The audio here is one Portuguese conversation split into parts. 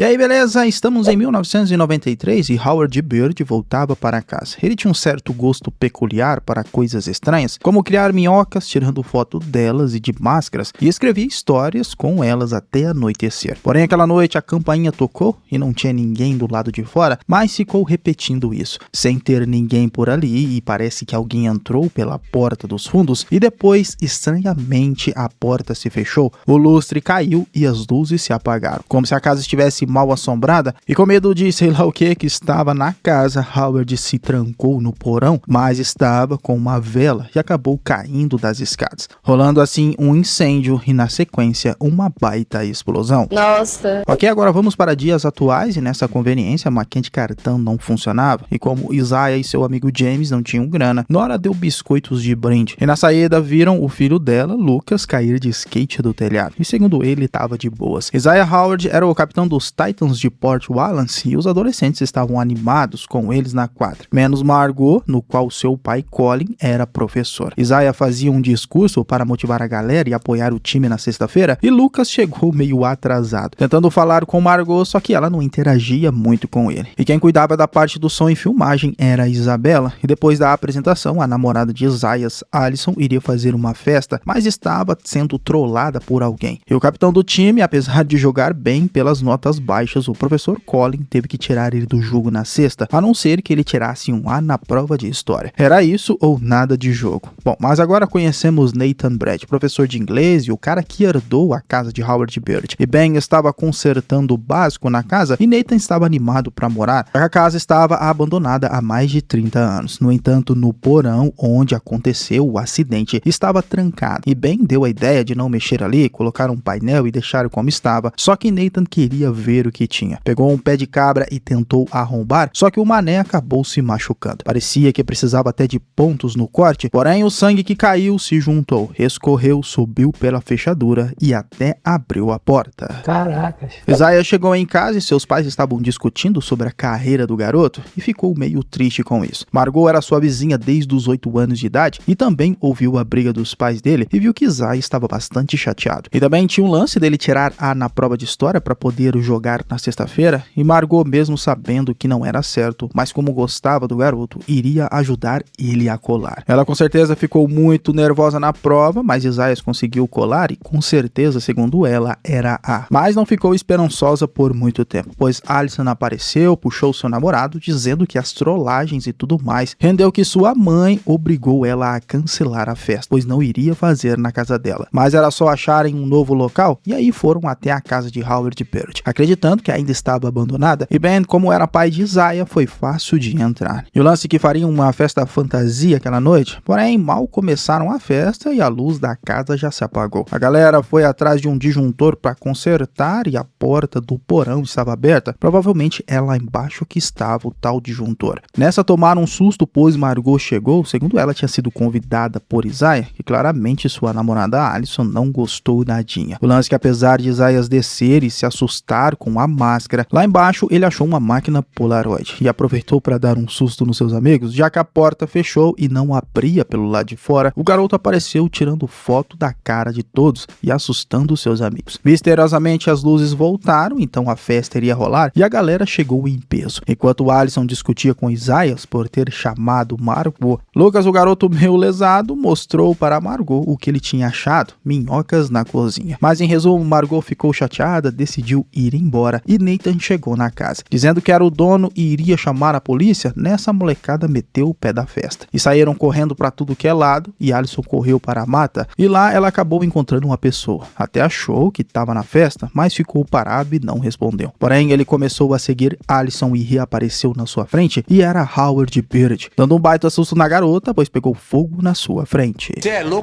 E aí, beleza? Estamos em 1993 e Howard Beard voltava para casa. Ele tinha um certo gosto peculiar para coisas estranhas, como criar minhocas tirando foto delas e de máscaras, e escrevia histórias com elas até anoitecer. Porém, aquela noite a campainha tocou e não tinha ninguém do lado de fora, mas ficou repetindo isso, sem ter ninguém por ali, e parece que alguém entrou pela porta dos fundos e depois, estranhamente, a porta se fechou, o lustre caiu e as luzes se apagaram, como se a casa estivesse mal assombrada, e com medo de sei lá o que estava na casa, Howard se trancou no porão, mas estava com uma vela e acabou caindo das escadas, rolando assim um incêndio e na sequência uma baita explosão. Nossa. Ok, agora vamos para dias atuais e nessa conveniência a maquinha de cartão não funcionava e como Isaiah e seu amigo James não tinham grana, Nora deu biscoitos de brinde e na saída viram o filho dela, Lucas, cair de skate do telhado e segundo ele estava de boas. Isaiah Howard era o capitão dos Titans de Port Wallace e os adolescentes estavam animados com eles na quadra, menos Margot, no qual seu pai Colin era professor. Isaiah fazia um discurso para motivar a galera e apoiar o time na sexta-feira e Lucas chegou meio atrasado, tentando falar com Margot, só que ela não interagia muito com ele. E quem cuidava da parte do som e filmagem era a Isabela, e depois da apresentação, a namorada de Isaiah, Alison, iria fazer uma festa, mas estava sendo trollada por alguém. E o capitão do time, apesar de jogar bem pelas notas baixas, o professor Colin teve que tirar ele do jogo na sexta, a não ser que ele tirasse um A na prova de história. Era isso ou nada de jogo. Bom, mas agora conhecemos Nathan Brad, professor de inglês e o cara que herdou a casa de Howard Beard. E Ben estava consertando o básico na casa e Nathan estava animado para morar. A casa estava abandonada há mais de 30 anos. No entanto, no porão onde aconteceu o acidente estava trancado. E Ben deu a ideia de não mexer ali, colocar um painel e deixar como estava. Só que Nathan queria ver o que tinha. Pegou um pé de cabra e tentou arrombar, só que o mané acabou se machucando. Parecia que precisava até de pontos no corte, porém o sangue que caiu se juntou, escorreu, subiu pela fechadura e até abriu a porta. Caracas. Isaiah chegou em casa e seus pais estavam discutindo sobre a carreira do garoto e ficou meio triste com isso. Margot era sua vizinha desde os 8 anos de idade e também ouviu a briga dos pais dele e viu que Isaiah estava bastante chateado. E também tinha um lance dele tirar A na prova de história para poder jogar na sexta-feira e Margot, mesmo sabendo que não era certo, mas como gostava do garoto, iria ajudar ele a colar. Ela com certeza ficou muito nervosa na prova, mas Isaiah conseguiu colar e com certeza, segundo ela, era A. Mas não ficou esperançosa por muito tempo, pois Alison apareceu, puxou seu namorado, dizendo que as trollagens e tudo mais rendeu que sua mãe obrigou ela a cancelar a festa, pois não iria fazer na casa dela. Mas era só acharem um novo local e aí foram até a casa de Howard Beard, acreditando que ainda estava abandonada, e Ben, como era pai de Isaiah, foi fácil de entrar. E o lance que fariam uma festa fantasia aquela noite, porém mal começaram a festa e a luz da casa já se apagou. A galera foi atrás de um disjuntor para consertar e a porta do porão estava aberta, provavelmente é lá embaixo que estava o tal disjuntor. Nessa tomaram um susto, pois Margot chegou, segundo ela tinha sido convidada por Isaiah, e claramente sua namorada Alison não gostou nadinha. O lance que apesar de Isaiah descer e se assustar com a máscara, lá embaixo ele achou uma máquina Polaroid e aproveitou para dar um susto nos seus amigos, já que a porta fechou e não abria pelo lado de fora. O garoto apareceu tirando foto da cara de todos e assustando seus amigos. Misteriosamente as luzes voltaram, então a festa iria rolar e a galera chegou em peso. Enquanto Alison discutia com Isaiah por ter chamado Margot, Lucas, o garoto meio lesado, mostrou para Margot o que ele tinha achado, minhocas na cozinha. Mas em resumo, Margot ficou chateada, decidiu ir embora e Nathan chegou na casa, dizendo que era o dono e iria chamar a polícia. Nessa, molecada meteu o pé da festa e saíram correndo para tudo que é lado e Alison correu para a mata e lá ela acabou encontrando uma pessoa. Até achou que estava na festa, mas ficou parado e não respondeu. Porém, ele começou a seguir Alison e reapareceu na sua frente e era Howard Beard, dando um baita susto na garota, pois pegou fogo na sua frente.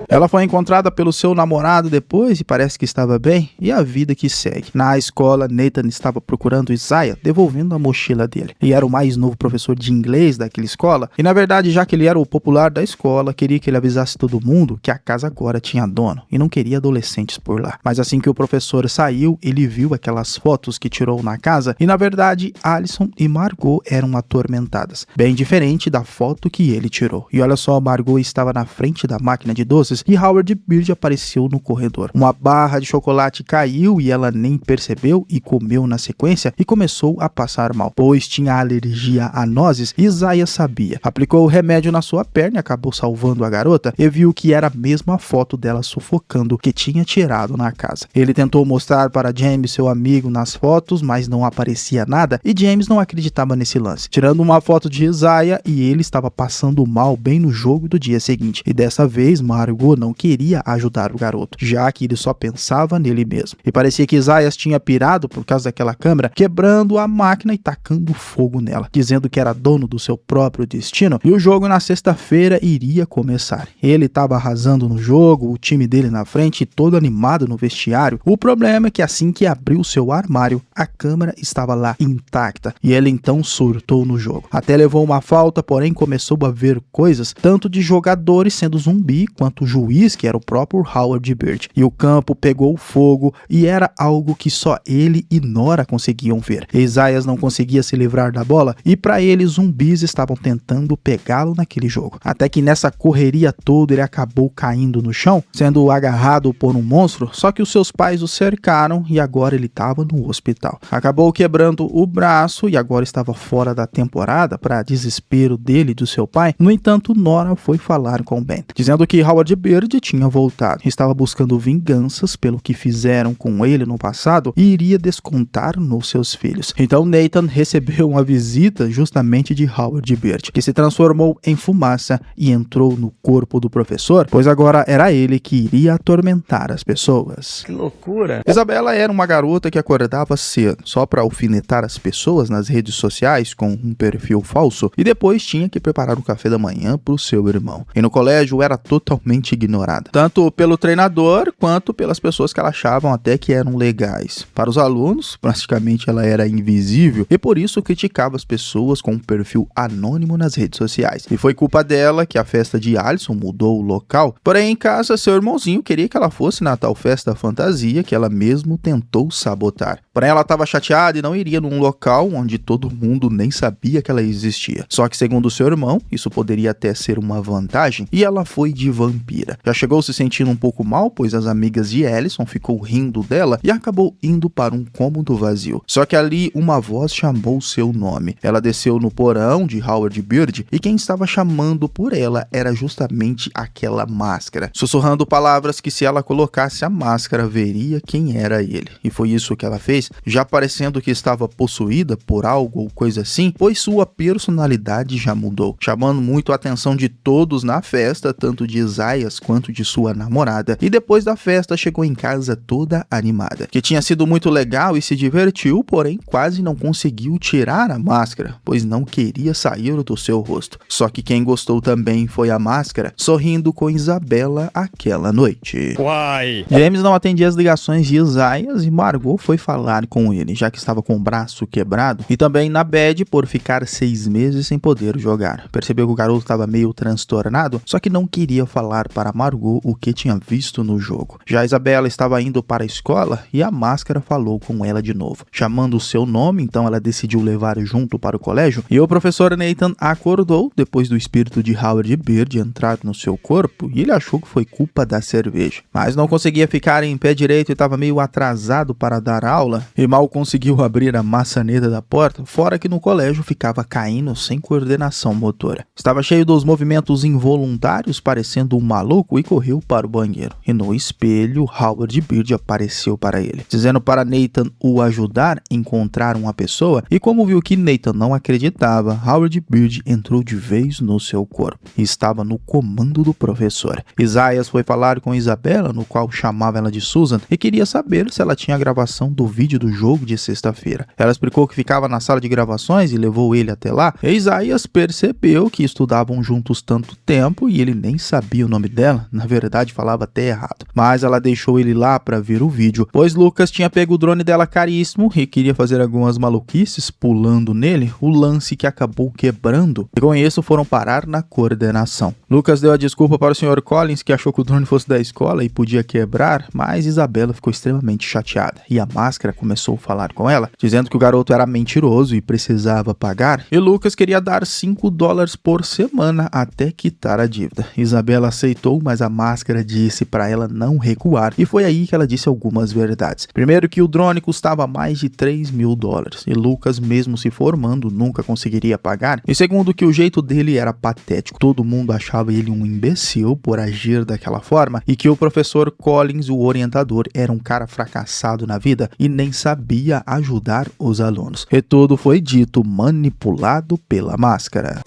Ela foi encontrada pelo seu namorado depois e parece que estava bem, e a vida que segue. Na escola, Nathan estava procurando Isaiah, devolvendo a mochila dele. E era o mais novo professor de inglês daquela escola, e na verdade, já que ele era o popular da escola, queria que ele avisasse todo mundo que a casa agora tinha dono, e não queria adolescentes por lá. Mas assim que o professor saiu, ele viu aquelas fotos que tirou na casa, e na verdade, Alison e Margot eram atormentadas, bem diferente da foto que ele tirou. E olha só, Margot estava na frente da máquina de doces e Howard Beard apareceu no corredor. Uma barra de chocolate caiu e ela nem percebeu e comeu comeu na sequência e começou a passar mal, pois tinha alergia a nozes e Isaias sabia. Aplicou o remédio na sua perna e acabou salvando a garota e viu que era mesmo a foto dela sufocando que tinha tirado na casa. Ele tentou mostrar para James, seu amigo, nas fotos, mas não aparecia nada e James não acreditava nesse lance, tirando uma foto de Isaiah e ele estava passando mal bem no jogo do dia seguinte. E dessa vez Margot não queria ajudar o garoto, já que ele só pensava nele mesmo. E parecia que Isaias tinha pirado por causa daquela câmera, quebrando a máquina e tacando fogo nela, dizendo que era dono do seu próprio destino e o jogo na sexta-feira iria começar. Ele estava arrasando no jogo, o time dele na frente e todo animado no vestiário. O problema é que assim que abriu seu armário, a câmera estava lá intacta e ele então surtou no jogo. Até levou uma falta, porém começou a ver coisas tanto de jogadores sendo zumbi quanto o juiz, que era o próprio Howard Beard. E o campo pegou fogo e era algo que só ele e Nora conseguiam ver. Isaias não conseguia se livrar da bola e para ele zumbis estavam tentando pegá-lo naquele jogo. Até que nessa correria toda ele acabou caindo no chão, sendo agarrado por um monstro, só que os seus pais o cercaram e agora ele estava no hospital. Acabou quebrando o braço e agora estava fora da temporada, para desespero dele e do seu pai. No entanto, Nora foi falar com Ben, dizendo que Howard Beard tinha voltado, estava buscando vinganças pelo que fizeram com ele no passado e iria descontar nos seus filhos. Então Nathan recebeu uma visita justamente de Howard Beard, que se transformou em fumaça e entrou no corpo do professor, pois agora era ele que iria atormentar as pessoas. Que loucura! Isabela era uma garota que acordava cedo, só para alfinetar as pessoas nas redes sociais com um perfil falso e depois tinha que preparar o café da manhã para o seu irmão. E no colégio era totalmente ignorada, tanto pelo treinador quanto pelas pessoas que ela achavam até que eram legais. Para os alunos, praticamente ela era invisível e por isso criticava as pessoas com um perfil anônimo nas redes sociais. E foi culpa dela que a festa de Alison mudou o local, porém em casa seu irmãozinho queria que ela fosse na tal festa fantasia que ela mesmo tentou sabotar. Porém ela estava chateada e não iria num local onde todo mundo nem sabia que ela existia. Só que segundo seu irmão, isso poderia até ser uma vantagem e ela foi de vampira. Já chegou se sentindo um pouco mal, pois as amigas de Alison ficou rindo dela e acabou indo para um cômodo vazio. Só que ali uma voz chamou seu nome. Ela desceu no porão de Howard Beard e quem estava chamando por ela era justamente aquela máscara, sussurrando palavras que se ela colocasse a máscara veria quem era ele. E foi isso que ela fez, já parecendo que estava possuída por algo ou coisa assim, pois sua personalidade já mudou, chamando muito a atenção de todos na festa, tanto de Isaias quanto de sua namorada. E depois da festa chegou em casa toda animada, que tinha sido muito legal e se divertiu, porém quase não conseguiu tirar a máscara, pois não queria sair do seu rosto. Só que quem gostou também foi a máscara, sorrindo com Isabela aquela noite. Uai! James não atendia as ligações de Isaias e Margot foi falar com ele, já que estava com o braço quebrado e também na bad por ficar 6 meses sem poder jogar. Percebeu que o garoto estava meio transtornado, só que não queria falar para Margot o que tinha visto no jogo. Já Isabela estava indo para a escola e a máscara falou com ela de novo, chamando o seu nome, então ela decidiu levar junto para o colégio e o professor Nathan acordou depois do espírito de Howard Beard entrar no seu corpo e ele achou que foi culpa da cerveja, mas não conseguia ficar em pé direito e estava meio atrasado para dar aula e mal conseguiu abrir a maçaneta da porta, fora que no colégio ficava caindo sem coordenação motora. Estava cheio dos movimentos involuntários, parecendo um maluco e correu para o banheiro. E no espelho, Howard Beard apareceu para ele, dizendo para Nathan o ajudar a encontrar uma pessoa e como viu que Nathan não acreditava, Howard Beard entrou de vez no seu corpo e estava no comando do professor. Isaias foi falar com Isabela, no qual chamava ela de Susan, e queria saber se ela tinha a gravação do vídeo do jogo de sexta-feira. Ela explicou que ficava na sala de gravações e levou ele até lá. E Isaias percebeu que estudavam juntos tanto tempo e ele nem sabia o nome dela, na verdade falava até errado. Mas ela deixou ele lá para ver o vídeo, pois Lucas tinha pego o drone dela caríssimo e queria fazer algumas maluquices pulando nele, o lance que acabou quebrando, e com isso foram parar na coordenação. Lucas deu a desculpa para o Sr. Collins, que achou que o drone fosse da escola e podia quebrar, mas Isabela ficou extremamente chateada e a máscara começou a falar com ela, dizendo que o garoto era mentiroso e precisava pagar, e Lucas queria dar $5 por semana até quitar a dívida. Isabela aceitou, mas a máscara disse para ela não recuar, e foi aí que ela disse algumas verdades. Primeiro, que o drone custava custava mais de $3.000 e Lucas, mesmo se formando, nunca conseguiria pagar. E segundo que o jeito dele era patético, todo mundo achava ele um imbecil por agir daquela forma e que o professor Collins, o orientador, era um cara fracassado na vida e nem sabia ajudar os alunos. E tudo foi dito manipulado pela máscara.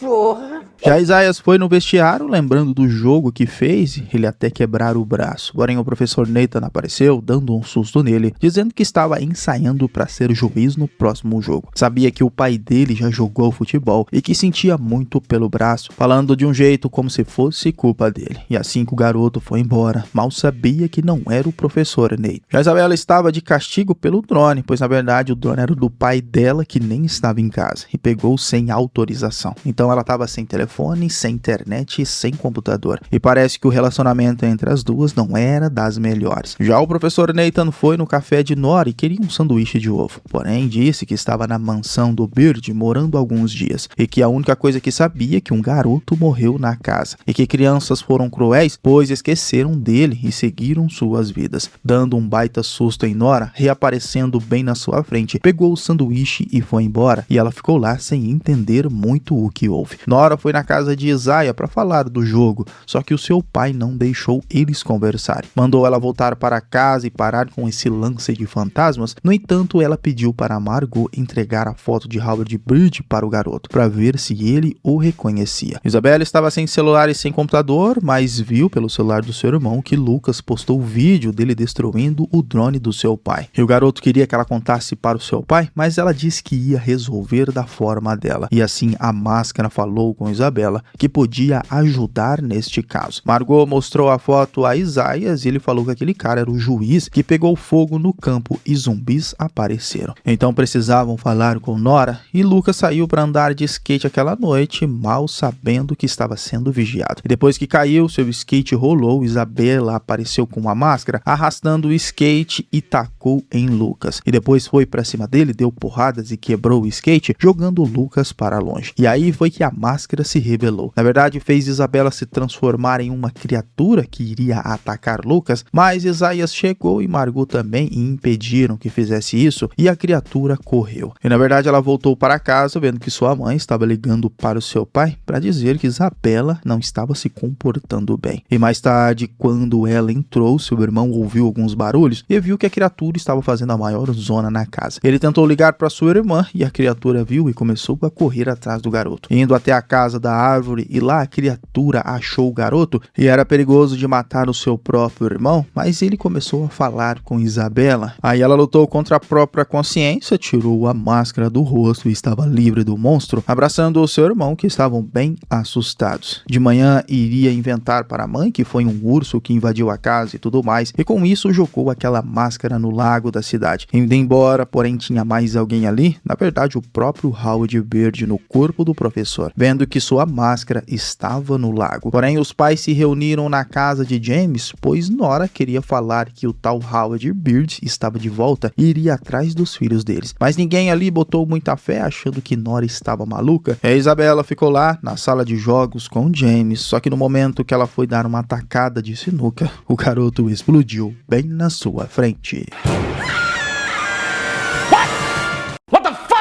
Já Isaias foi no vestiário, lembrando do jogo que fez, ele até quebrar o braço. Porém, o professor Nathan apareceu, dando um susto nele, dizendo que estava ensaiando para ser juiz no próximo jogo. Sabia que o pai dele já jogou futebol e que sentia muito pelo braço, falando de um jeito como se fosse culpa dele. E assim que o garoto foi embora, mal sabia que não era o professor Nathan. Já Isabela estava de castigo pelo drone, pois na verdade o drone era do pai dela, que nem estava em casa, e pegou sem autorização. Então ela estava sem telefone, sem internet e sem computador. E parece que o relacionamento entre as duas não era das melhores. Já o professor Nathan foi no café de Nora e queria um sanduíche de ovo. Porém, disse que estava na mansão do Bird morando alguns dias e que a única coisa que sabia é que um garoto morreu na casa e que crianças foram cruéis, pois esqueceram dele e seguiram suas vidas. Dando um baita susto em Nora, reaparecendo bem na sua frente, pegou o sanduíche e foi embora. E ela ficou lá sem entender muito o que houve. Nora foi na casa de Isaiah para falar do jogo, só que o seu pai não deixou eles conversarem. Mandou ela voltar para casa e parar com esse lance de fantasmas. No entanto, ela pediu para Margot entregar a foto de Howard Bird para o garoto, para ver se ele o reconhecia. Isabela estava sem celular e sem computador, mas viu pelo celular do seu irmão que Lucas postou o vídeo dele destruindo o drone do seu pai. E o garoto queria que ela contasse para o seu pai, mas ela disse que ia resolver da forma dela. E assim a máscara falou com Isabela que podia ajudar neste caso. Margot mostrou a foto a Isaias e ele falou que aquele cara era o juiz que pegou fogo no campo e zumbis apareceram. Então precisavam falar com Nora e Lucas saiu para andar de skate aquela noite, mal sabendo que estava sendo vigiado. E depois que caiu, seu skate rolou, Isabela apareceu com uma máscara, arrastando o skate e tacou em Lucas. E depois foi para cima dele, deu porradas e quebrou o skate, jogando Lucas para longe. E aí foi que a máscara se revelou. Na verdade, fez Isabela se transformar em uma criatura que iria atacar Lucas, mas Isaias chegou e Margot também e impediram que fizesse isso e a criatura correu. E na verdade ela voltou para casa vendo que sua mãe estava ligando para o seu pai para dizer que Isabela não estava se comportando bem. E mais tarde, quando ela entrou, seu irmão ouviu alguns barulhos e viu que a criatura estava fazendo a maior zona na casa. Ele tentou ligar para sua irmã e a criatura viu e começou a correr atrás do garoto, indo até a casa da árvore, e lá a criatura achou o garoto e era perigoso de matar o seu próprio irmão, mas ele começou a falar com Isabela. Aí ela lutou contra a própria consciência, tirou a máscara do rosto e estava livre do monstro, abraçando o seu irmão, que estavam bem assustados. De manhã iria inventar para a mãe que foi um urso que invadiu a casa e tudo mais, e com isso jogou aquela máscara no lago da cidade. Indo embora, porém tinha mais alguém ali, na verdade o próprio Howard Bird no corpo do professor, vendo que sua máscara estava no lago. Porém, os pais se reuniram na casa de James, pois Nora queria falar que o tal Howard Bird estava de volta e iria atrás dos filhos deles. Mas ninguém ali botou muita fé, achando que Nora estava maluca. E a Isabela ficou lá na sala de jogos com James, só que no momento que ela foi dar uma tacada de sinuca, o garoto explodiu bem na sua frente.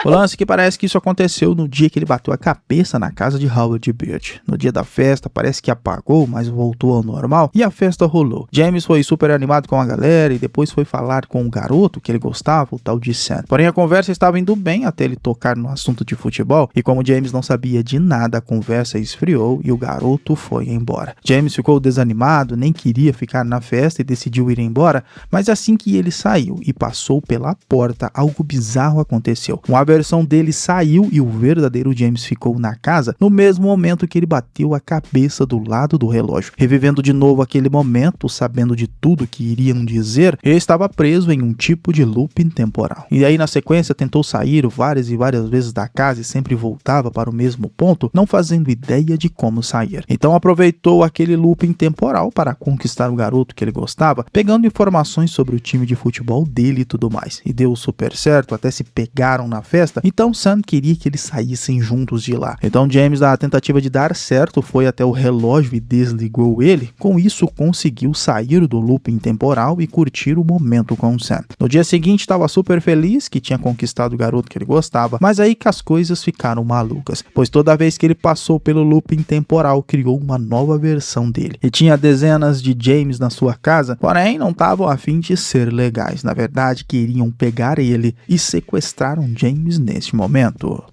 O lance é que parece que isso aconteceu no dia que ele bateu a cabeça na casa de Howard Bird. No dia da festa parece que apagou, mas voltou ao normal e a festa rolou. James foi super animado com a galera e depois foi falar com um garoto que ele gostava, o tal de Sam. Porém a conversa estava indo bem até ele tocar no assunto de futebol e como James não sabia de nada, a conversa esfriou e o garoto foi embora. James ficou desanimado, nem queria ficar na festa e decidiu ir embora, mas assim que ele saiu e passou pela porta, algo bizarro aconteceu. Uma versão dele saiu e o verdadeiro James ficou na casa no mesmo momento que ele bateu a cabeça do lado do relógio. Revivendo de novo aquele momento, sabendo de tudo que iriam dizer, ele estava preso em um tipo de looping temporal. E aí na sequência tentou sair várias e várias vezes da casa e sempre voltava para o mesmo ponto, não fazendo ideia de como sair. Então aproveitou aquele looping temporal para conquistar o garoto que ele gostava, pegando informações sobre o time de futebol dele e tudo mais. E deu super certo, até se pegaram na festa. festa, então Sam queria que eles saíssem juntos de lá. Então James, na tentativa de dar certo, foi até o relógio e desligou ele. Com isso, conseguiu sair do looping temporal e curtir o momento com Sam. No dia seguinte, estava super feliz que tinha conquistado o garoto que ele gostava, mas aí que as coisas ficaram malucas, pois toda vez que ele passou pelo looping temporal, criou uma nova versão dele. E tinha dezenas de James na sua casa, porém não estavam a fim de ser legais. Na verdade, queriam pegar ele e sequestraram James neste momento.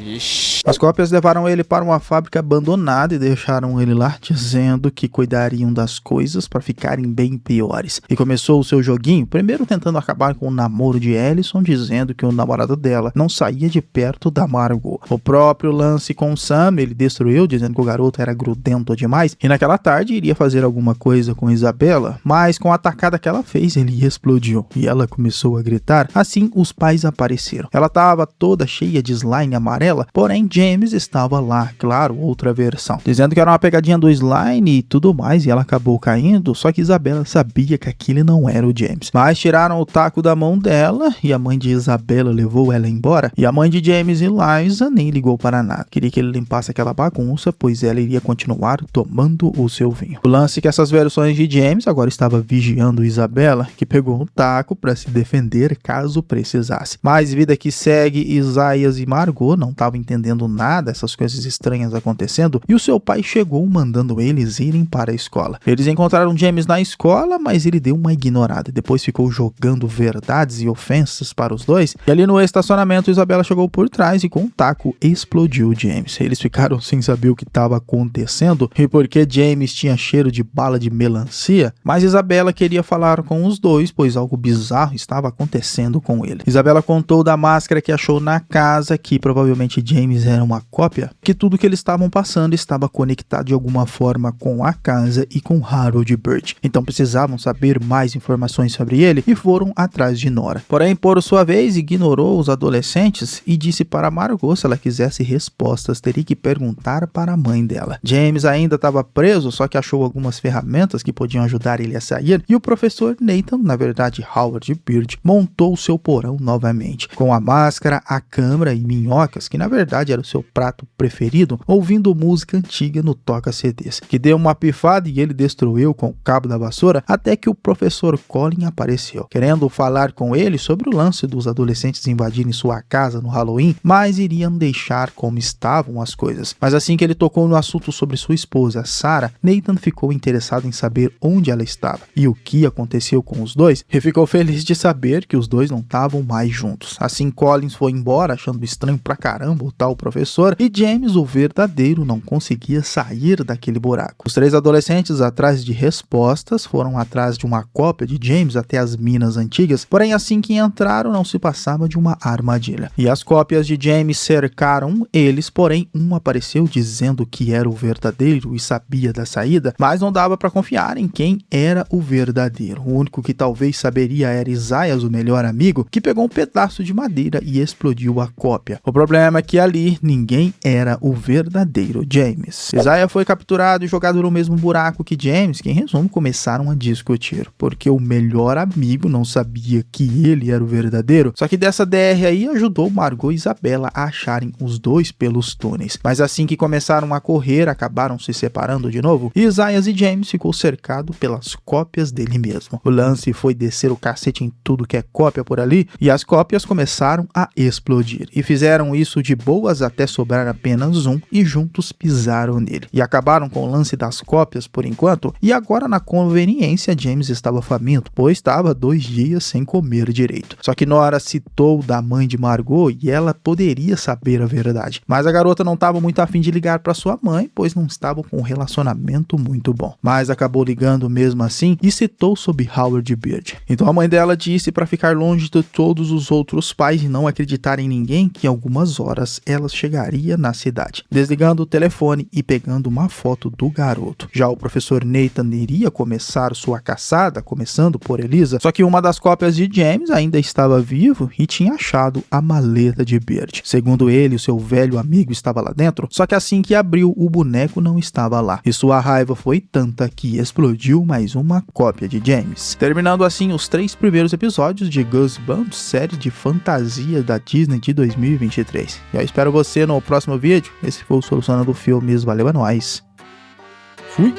As cópias levaram ele para uma fábrica abandonada e deixaram ele lá, dizendo que cuidariam das coisas para ficarem bem piores. E começou o seu joguinho, primeiro tentando acabar com o namoro de Allison, dizendo que o namorado dela não saía de perto da Margot. O próprio lance com Sam, ele destruiu, dizendo que o garoto era grudento demais, e naquela tarde iria fazer alguma coisa com Isabela, mas com a atacada que ela fez, ele explodiu, e ela começou a gritar. Assim, os pais apareceram. Ela estava toda cheia de slime amarela, porém James estava lá, claro, outra versão, dizendo que era uma pegadinha do slime e tudo mais, e ela acabou caindo, só que Isabela sabia que aquele não era o James. Mas tiraram o taco da mão dela, e a mãe de Isabela levou ela embora, e a mãe de James e Liza nem ligou para nada. Queria que ele limpasse aquela bagunça, pois ela iria continuar tomando o seu vinho. O lance é que essas versões de James agora estava vigiando Isabela, que pegou um taco para se defender caso precisasse. Mas vida que segue, Isaias e Margot não estavam entendendo nada, essas coisas estranhas acontecendo, e o seu pai chegou mandando eles irem para a escola. Eles encontraram James na escola, mas ele deu uma ignorada. Depois ficou jogando verdades e ofensas para os dois, e ali no estacionamento Isabela chegou por trás e com um taco explodiu James. Eles ficaram sem saber o que estava acontecendo e porque James tinha cheiro de bala de melancia, mas Isabela queria falar com os dois, pois algo bizarro estava acontecendo com ele. Isabela contou da máscara que achou na casa, que provavelmente James era uma cópia, que tudo que eles estavam passando estava conectado de alguma forma com a casa e com Harold Bird. Então precisavam saber mais informações sobre ele e foram atrás de Nora. Porém, por sua vez, ignorou os adolescentes e disse para Margot se ela quisesse respostas, teria que perguntar para a mãe dela. James ainda estava preso, só que achou algumas ferramentas que podiam ajudar ele a sair, e o professor Nathan, na verdade Howard Beard, montou o seu porão novamente, com a máscara, a câmera e minhocas, que na verdade era o seu prato preferido, ouvindo música antiga no toca-CDs, que deu uma pifada e ele destruiu com o cabo da vassoura, até que o professor Colin apareceu, querendo falar com ele sobre o lance dos adolescentes invadirem sua casa no Halloween, mas iriam deixar como estavam as coisas. Mas assim que ele tocou no assunto sobre sua esposa, Sarah, Nathan ficou interessado em saber onde ela estava e o que aconteceu com os dois, e ficou feliz de saber que os dois não estavam mais juntos. Assim, Collins foi embora, achando estranho pra caramba o tal professor, e James, o verdadeiro, não conseguia sair daquele buraco. Os três adolescentes, atrás de respostas, foram atrás de uma cópia de James até as minas antigas, porém assim que entraram não se passava de uma armadilha. E as cópias de James cercaram eles, porém um apareceu dizendo que era o verdadeiro e sabia da saída, mas não dava para confiar em quem era o verdadeiro. O único que talvez saberia era Isaias, o melhor amigo, que pegou um pedaço de madeira e explodiu a cópia. O problema é que ali ninguém era o verdadeiro James. Isaiah foi capturado e jogado no mesmo buraco que James, que em resumo começaram a discutir, porque o melhor amigo não sabia que ele era o verdadeiro. Só que dessa DR aí ajudou Margot e Isabela a acharem os dois pelos túneis. Mas assim que começaram a correr, acabaram se separando de novo, e Isaias e James ficou cercado pelas cópias dele mesmo. O lance foi descer o cacete em tudo que é cópia por ali, e as cópias começaram a explodir. E fizeram isso de boas até sobrar apenas um, e juntos pisaram nele. E acabaram com o lance das cópias por enquanto, e agora na conveniência James estava faminto, pois estava 2 dias sem comer direito. Só que Nora citou da mãe de Margot e ela poderia saber a verdade. Mas a garota não estava muito afim de ligar para sua mãe, pois não estavam com um relacionamento muito bom. Mas acabou ligando mesmo assim e citou sobre Howard Beard. Então a mãe dela disse para ficar longe de todos os outros pais e não acreditar em ninguém, que em algumas horas ela chegaria na cidade. Desligando o telefone e pegando uma foto do garoto. Já o professor Nathan iria começar sua caçada, começando por Elisa, só que uma das cópias de James ainda estava vivo e tinha achado a maleta de Beard. Segundo ele, o seu velho amigo estava lá dentro, só que assim que abriu, o boneco não estava lá. E sua raiva foi tanta que explodiu mais uma cópia de James. Terminando assim os 3 primeiros episódios de Goosebumps, série de fantasia da Disney Disney de 2023. E eu espero você no próximo vídeo. Esse foi o Solucionando Filmes. Valeu, é nóis. Fui!